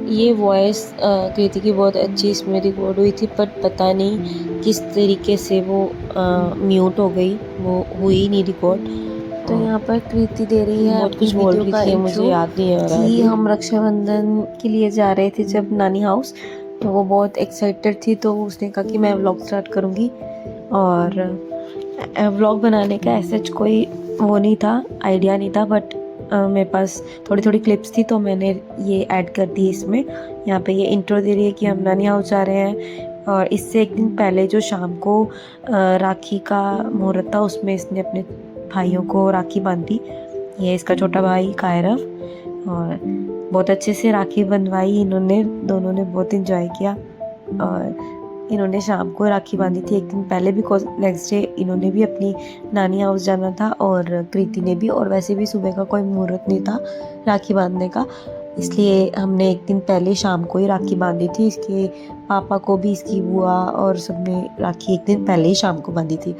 ये वॉइस कृति की बहुत अच्छी इसमें रिकॉर्ड हुई थी, बट पता नहीं किस तरीके से वो म्यूट हो गई, वो हुई ही नहीं रिकॉर्ड। तो यहाँ पर कृति दे रही है बहुत अपनी कुछ बोल वीडियो रही का थी, मुझे इंट्रो याद नहीं आ रहा कि अभी। हम रक्षाबंधन के लिए जा रहे थे जब नानी हाउस। तो वो बहुत एक्साइटेड थी, तो उसने कहा कि मैं व्लॉग स्टार्ट करूँगी। और व्लॉग बनाने का ऐसा कोई वो नहीं था, आइडिया नहीं था, बट मेरे पास थोड़ी थोड़ी क्लिप्स थी तो मैंने ये ऐड कर दी इसमें। यहाँ पे ये इंट्रो दे रही है कि हम नानी हाउस जा रहे हैं। और इससे एक दिन पहले जो शाम को राखी का मुहूर्त था, उसमें इसने अपने भाइयों को राखी बांधी। ये इसका छोटा भाई कायरव, और बहुत अच्छे से राखी बंधवाई इन्होंने, दोनों ने बहुत इंजॉय किया। और इन्होंने शाम को राखी बांधी थी एक दिन पहले, बिकॉज नेक्स्ट डे इन्होंने भी अपनी नानी हाउस जाना था और कृति ने भी, और वैसे भी सुबह का कोई मुहूर्त नहीं था राखी बांधने का, इसलिए हमने एक दिन पहले शाम को ही राखी बांधी थी। इसके पापा को भी, इसकी बुआ और सबने राखी एक दिन पहले ही शाम को बांधी थी।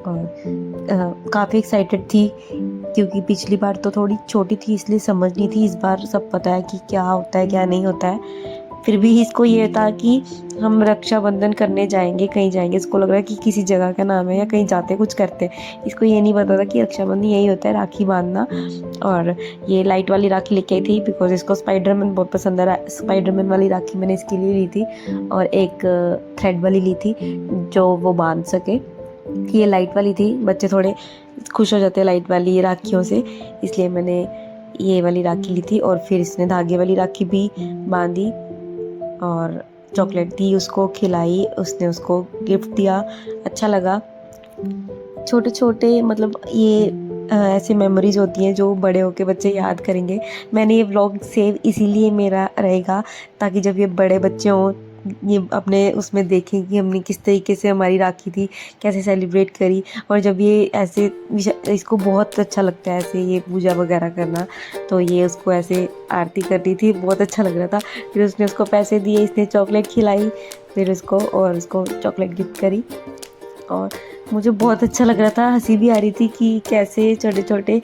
और काफ़ी एक्साइटेड थी क्योंकि पिछली बार तो थोड़ी छोटी थी इसलिए समझ नहीं थी, इस बार सब पता है कि क्या होता है क्या नहीं होता है। फिर भी इसको ये था कि हम रक्षाबंधन करने जाएंगे, कहीं जाएंगे। इसको लग रहा है कि किसी जगह का नाम है या कहीं जाते कुछ करते। इसको ये नहीं पता था कि रक्षाबंधन यही होता है, राखी बांधना। और ये लाइट वाली राखी लेके आई थी बिकॉज इसको स्पाइडरमैन बहुत पसंद है। स्पाइडरमैन वाली राखी मैंने इसके लिए ली थी, और एक थ्रेड वाली ली थी जो वो बांध सके। ये लाइट वाली थी, बच्चे थोड़े खुश हो जाते हैं लाइट वाली राखियों से, इसलिए मैंने ये वाली राखी ली थी। और फिर इसने धागे वाली राखी भी बांधी और चॉकलेट दी उसको, खिलाई, उसने उसको गिफ्ट दिया। अच्छा लगा। छोटे छोटे मतलब ये ऐसे मेमोरीज होती हैं जो बड़े होके बच्चे याद करेंगे। मैंने ये व्लॉग सेव इसीलिए मेरा रहेगा ताकि जब ये बड़े बच्चे हों, ये अपने उसमें देखें कि हमने किस तरीके से हमारी राखी थी, कैसे सेलिब्रेट करी। और जब ये ऐसे, इसको बहुत अच्छा लगता है ऐसे ये पूजा वगैरह करना, तो ये उसको ऐसे आरती कर रही थी, बहुत अच्छा लग रहा था। फिर उसने उसको पैसे दिए, इसने चॉकलेट खिलाई फिर उसको, और उसको चॉकलेट गिफ्ट करी। और मुझे बहुत अच्छा लग रहा था, हंसी भी आ रही थी कि कैसे छोटे छोटे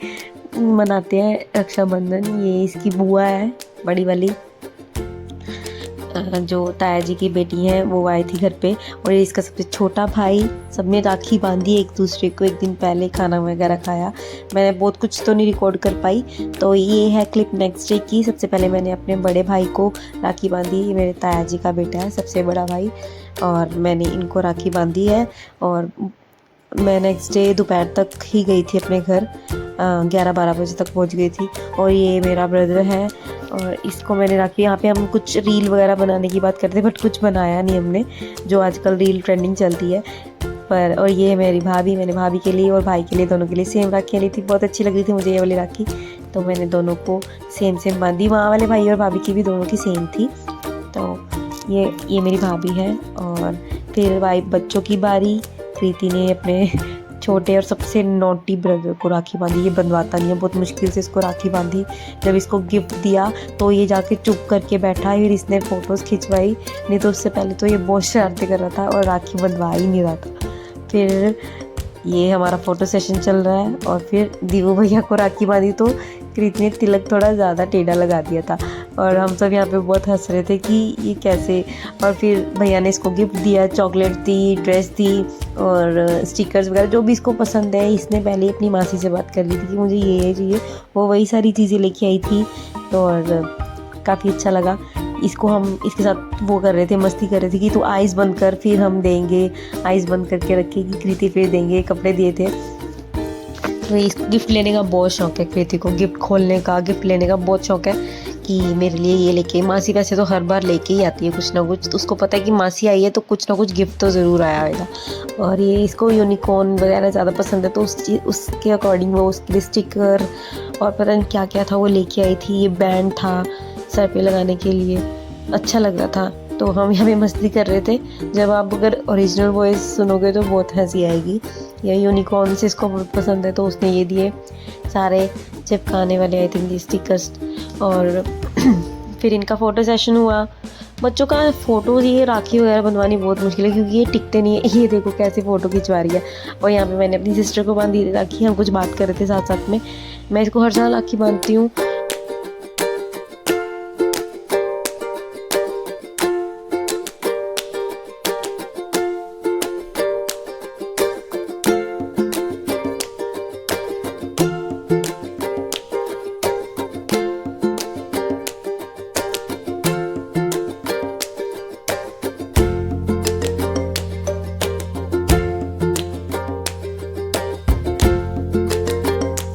मनाते हैं रक्षाबंधन। ये इसकी बुआ है बड़ी वाली, जो ताया जी की बेटी हैं, वो आई थी घर पे। और ये इसका सबसे छोटा भाई, सबने राखी बांधी एक दूसरे को, एक दिन पहले खाना वगैरह खाया। मैंने बहुत कुछ तो नहीं रिकॉर्ड कर पाई, तो ये है क्लिप नेक्स्ट डे की। सबसे पहले मैंने अपने बड़े भाई को राखी बांधी, ये मेरे ताया जी का बेटा है सबसे बड़ा भाई, और मैंने इनको राखी बांधी है। और मैं नेक्स्ट डे दोपहर तक ही गई थी अपने घर, 11-12 बजे तक पहुंच गई थी। और ये मेरा ब्रदर है, और इसको मैंने राखी, यहाँ पे हम कुछ रील वगैरह बनाने की बात करते बट कुछ बनाया नहीं हमने, जो आजकल रील ट्रेंडिंग चलती है पर। और ये मेरी भाभी, मैंने भाभी के लिए और भाई के लिए, दोनों के लिए सेम राखियाँ ली थी। बहुत अच्छी लग रही थी मुझे ये वाली राखी, तो मैंने दोनों को सेम सेम बांधी। वहाँ वाले भाई और भाभी की भी दोनों की सेम थी। तो ये मेरी भाभी है। और फिर भाई बच्चों की बारी, कृति ने अपने छोटे और सबसे नोटी ब्रदर को राखी बांधी। ये बंधवाता नहीं है, बहुत मुश्किल से इसको राखी बांधी। जब इसको गिफ्ट दिया तो ये जाके चुप करके बैठा, फिर इसने फ़ोटोज़ खिंचवाई, नहीं तो उससे पहले तो ये बहुत शरारतें कर रहा था और राखी बंधवा ही नहीं रहा था। फिर ये हमारा फ़ोटो सेशन चल रहा है, और फिर दीवू भैया को राखी बांधी तो कृति ने तिलक थोड़ा ज़्यादा टेढ़ा लगा दिया था, और हम सब यहाँ पे बहुत हंस रहे थे कि ये कैसे। और फिर भैया ने इसको गिफ्ट दिया, चॉकलेट दी, ड्रेस दी और स्टिकर्स वगैरह जो भी इसको पसंद है। इसने पहले ही अपनी मासी से बात कर ली थी कि मुझे ये चाहिए, वो वही सारी चीज़ें लेके आई थी। तो और काफ़ी अच्छा लगा। इसको हम इसके साथ वो कर रहे थे, मस्ती कर रहे थे कि तू आइज़ बंद कर फिर हम देंगे, आइज़ बंद करके रखेगी कृति फिर देंगे। कपड़े दिए थे। तो इस गिफ्ट लेने का बहुत शौक है कृति को, गिफ्ट खोलने का, गिफ्ट लेने का बहुत शौक है कि मेरे लिए ये लेके। मासी वैसे तो हर बार लेके ही आती है कुछ ना कुछ, तो उसको पता है कि मासी आई है तो कुछ ना कुछ गिफ्ट तो ज़रूर आया होगा। और ये इसको यूनिकॉर्न वगैरह ज़्यादा पसंद है, तो उसके अकॉर्डिंग वो उसके लिए स्टिकर और पता नहीं क्या क्या था वो लेके आई थी। ये बैंड था सर पे लगाने के लिए, अच्छा लग रहा था। तो हम यहाँ पे मस्ती कर रहे थे। जब आप अगर ओरिजिनल वॉइस सुनोगे तो बहुत हंसी आएगी। या यूनिकॉर्न से इसको बहुत पसंद है, तो उसने ये दिए सारे चिपकाने वाले, आई थिंक, स्टिकर्स। और फिर इनका फ़ोटो सेशन हुआ। बच्चों का फ़ोटो, ये राखी वगैरह बनवानी बहुत मुश्किल है क्योंकि ये टिकते नहीं है। ये देखो कैसे फ़ोटो खिंचवा रही है। और यहाँ पे मैंने अपनी सिस्टर को बांधी राखी, हम कुछ बात कर रहे थे साथ साथ में। मैं इसको हर साल राखी बांधती हूँ